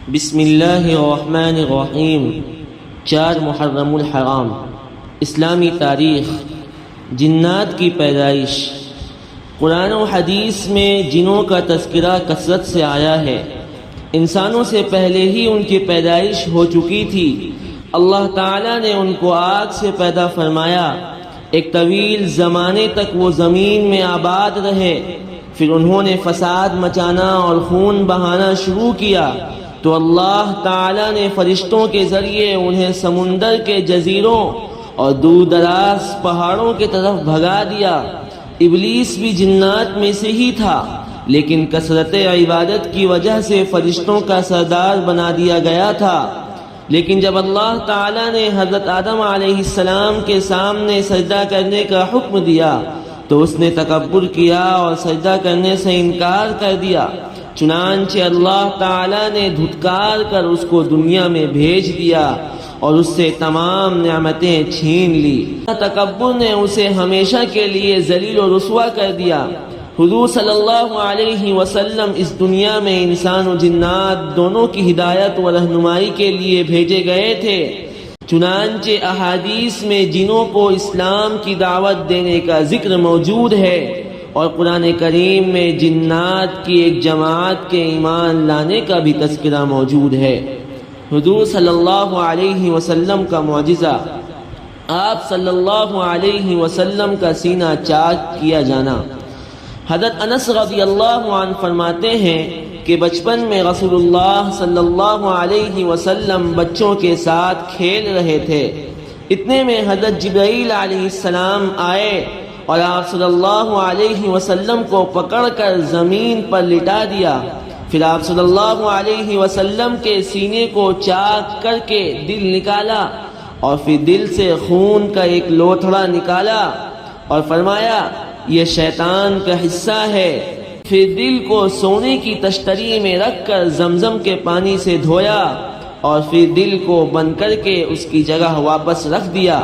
بسم اللہ الرحمن الرحیم 4 محرم الحرام اسلامی تاریخ جنات کی پیدائش۔ قرآن و حدیث میں جنوں کا تذکرہ کثرت سے آیا ہے۔ انسانوں سے پہلے ہی ان کی پیدائش ہو چکی تھی۔ اللہ تعالیٰ نے ان کو آگ سے پیدا فرمایا، ایک طویل زمانے تک وہ زمین میں آباد رہے، پھر انہوں نے فساد مچانا اور خون بہانا شروع کیا تو اللہ تعالیٰ نے فرشتوں کے ذریعے انہیں سمندر کے جزیروں اور دور دراز پہاڑوں کی طرف بھگا دیا۔ ابلیس بھی جنات میں سے ہی تھا، لیکن کثرت عبادت کی وجہ سے فرشتوں کا سردار بنا دیا گیا تھا۔ لیکن جب اللہ تعالیٰ نے حضرت آدم علیہ السلام کے سامنے سجدہ کرنے کا حکم دیا تو اس نے تکبر کیا اور سجدہ کرنے سے انکار کر دیا، چنانچہ اللہ تعالیٰ نے دھتکار کر اس کو دنیا میں بھیج دیا اور اس سے تمام نعمتیں چھین لی۔ تکبر نے اسے ہمیشہ کے لیے ذلیل و رسوا کر دیا۔ حضور صلی اللہ علیہ وسلم اس دنیا میں انسان و جنات دونوں کی ہدایت و رہنمائی کے لیے بھیجے گئے تھے، چنانچہ احادیث میں جنوں کو اسلام کی دعوت دینے کا ذکر موجود ہے، اور قرآن کریم میں جنات کی ایک جماعت کے ایمان لانے کا بھی تذکرہ موجود ہے۔ حضور صلی اللہ علیہ وسلم کا معجزہ، آپ صلی اللہ علیہ وسلم کا سینہ چاک کیا جانا۔ حضرت انس رضی اللہ عنہ فرماتے ہیں کہ بچپن میں رسول اللہ صلی اللہ علیہ وسلم بچوں کے ساتھ کھیل رہے تھے، اتنے میں حضرت جبرائیل علیہ السلام آئے اور آپ صلی اللہ علیہ وسلم کو پکڑ کر زمین پر لٹا دیا۔ پھر آپ صلی اللہ علیہ وسلم کے سینے کو چاک کر کے دل نکالا اور پھر دل سے خون کا ایک لوتھڑا نکالا اور فرمایا یہ شیطان کا حصہ ہے۔ پھر دل کو سونے کی تشتری میں رکھ کر زمزم کے پانی سے دھویا اور پھر دل کو بند کر کے اس کی جگہ واپس رکھ دیا۔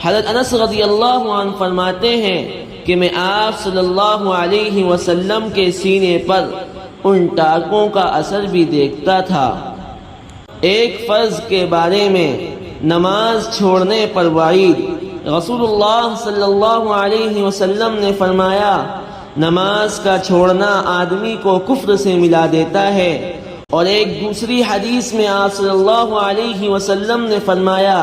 حضرت انس رضی اللہ عنہ فرماتے ہیں کہ میں آپ صلی اللہ علیہ وسلم کے سینے پر ان ٹاکوں کا اثر بھی دیکھتا تھا۔ ایک فرض کے بارے میں نماز چھوڑنے پر وعید۔ رسول اللہ صلی اللہ علیہ وسلم نے فرمایا نماز کا چھوڑنا آدمی کو کفر سے ملا دیتا ہے، اور ایک دوسری حدیث میں آپ صلی اللہ علیہ وسلم نے فرمایا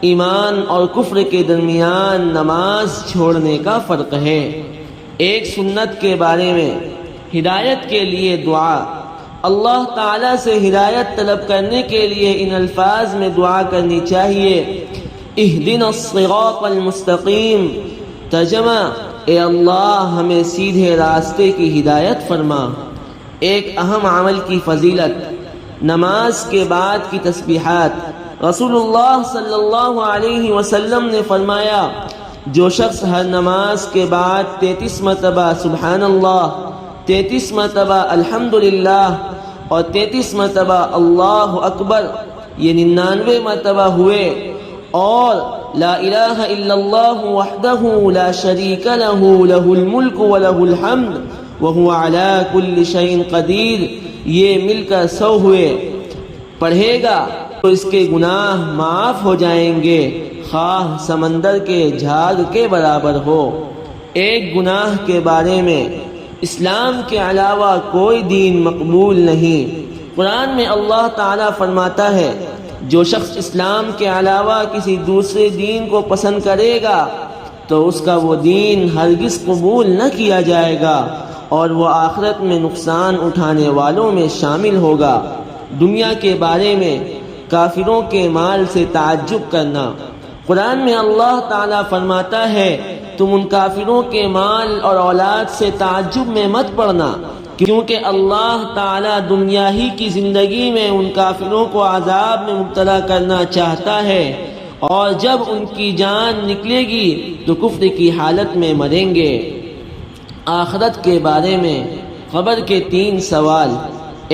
ایمان اور کفر کے درمیان نماز چھوڑنے کا فرق ہے۔ ایک سنت کے بارے میں ہدایت کے لیے دعا۔ اللہ تعالیٰ سے ہدایت طلب کرنے کے لیے ان الفاظ میں دعا کرنی چاہیے، اہدنا الصراط المستقیم، ترجمہ اے اللہ ہمیں سیدھے راستے کی ہدایت فرما۔ ایک اہم عمل کی فضیلت، نماز کے بعد کی تسبیحات۔ رسول اللہ صلی اللہ علیہ وسلم نے فرمایا جو شخص ہر نماز کے بعد 33 مرتبہ سبحان اللہ، 33 مرتبہ الحمدللہ اور 33 مرتبہ اللہ اکبر، یہ 99 مرتبہ ہوئے، اور لا الہ الا اللہ وحدہ لا شریک لہ لہ الملک ولہ الحمد وہو علی کل شیء قدیر، یہ مل کر 100 ہوئے، پڑھے گا تو اس کے گناہ معاف ہو جائیں گے، خواہ سمندر کے جھاگ کے برابر ہو۔ ایک گناہ کے بارے میں اسلام کے علاوہ کوئی دین مقبول نہیں۔ قرآن میں اللہ تعالیٰ فرماتا ہے جو شخص اسلام کے علاوہ کسی دوسرے دین کو پسند کرے گا تو اس کا وہ دین ہرگز قبول نہ کیا جائے گا اور وہ آخرت میں نقصان اٹھانے والوں میں شامل ہوگا۔ دنیا کے بارے میں کافروں کے مال سے تعجب کرنا۔ قرآن میں اللہ تعالیٰ فرماتا ہے تم ان کافروں کے مال اور اولاد سے تعجب میں مت پڑنا، کیونکہ اللہ تعالیٰ دنیا ہی کی زندگی میں ان کافروں کو عذاب میں مبتلا کرنا چاہتا ہے، اور جب ان کی جان نکلے گی تو کفر کی حالت میں مریں گے۔ آخرت کے بارے میں قبر کے 3 سوال۔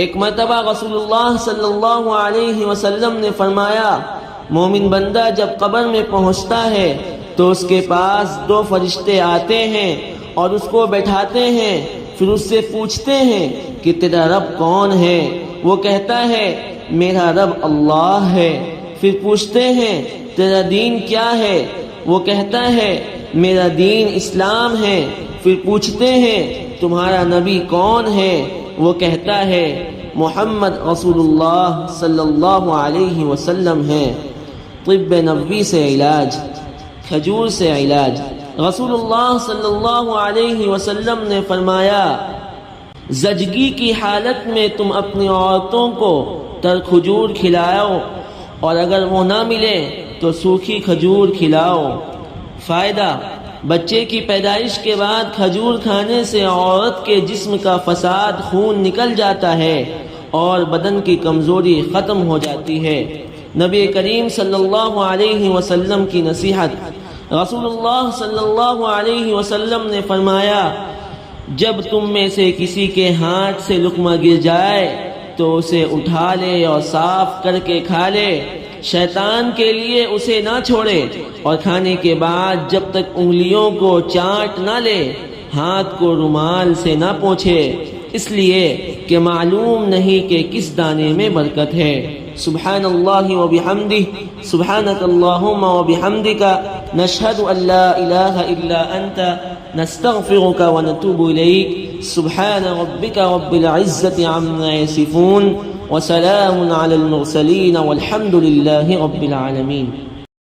ایک مرتبہ رسول اللہ صلی اللہ علیہ وسلم نے فرمایا مومن بندہ جب قبر میں پہنچتا ہے تو اس کے پاس 2 فرشتے آتے ہیں اور اس کو بیٹھاتے ہیں، پھر اس سے پوچھتے ہیں کہ تیرا رب کون ہے؟ وہ کہتا ہے میرا رب اللہ ہے۔ پھر پوچھتے ہیں تیرا دین کیا ہے؟ وہ کہتا ہے میرا دین اسلام ہے۔ پھر پوچھتے ہیں تمہارا نبی کون ہے؟ وہ کہتا ہے محمد رسول اللہ صلی اللہ علیہ وسلم ہے۔ طب نبوی سے علاج، کھجور سے علاج۔ رسول اللہ صلی اللہ علیہ وسلم نے فرمایا زچگی کی حالت میں تم اپنی عورتوں کو تر کھجور کھلاؤ، اور اگر وہ نہ ملے تو سوکھی کھجور کھلاؤ۔ فائدہ: بچے کی پیدائش کے بعد کھجور کھانے سے عورت کے جسم کا فساد خون نکل جاتا ہے اور بدن کی کمزوری ختم ہو جاتی ہے۔ نبی کریم صلی اللہ علیہ وسلم کی نصیحت۔ رسول اللہ صلی اللہ علیہ وسلم نے فرمایا جب تم میں سے کسی کے ہاتھ سے لقمہ گر جائے تو اسے اٹھا لے اور صاف کر کے کھا لے، شیطان کے لیے اسے نہ چھوڑے، اور کھانے کے بعد جب تک انگلیوں کو چاٹ نہ لے ہاتھ کو رومال سے نہ پوچھے، اس لیے کہ معلوم نہیں کہ کس دانے میں برکت ہے۔ سبحان اللہ و بحمدہ، سبحانک اللہم و بحمدک، نشہد ان لا الہ الا انت، نستغفرک و نتوب الیک۔ سبحان ربک رب العزة عما یصفون، وسلام علی المرسلین، والحمد للہ رب العالمین۔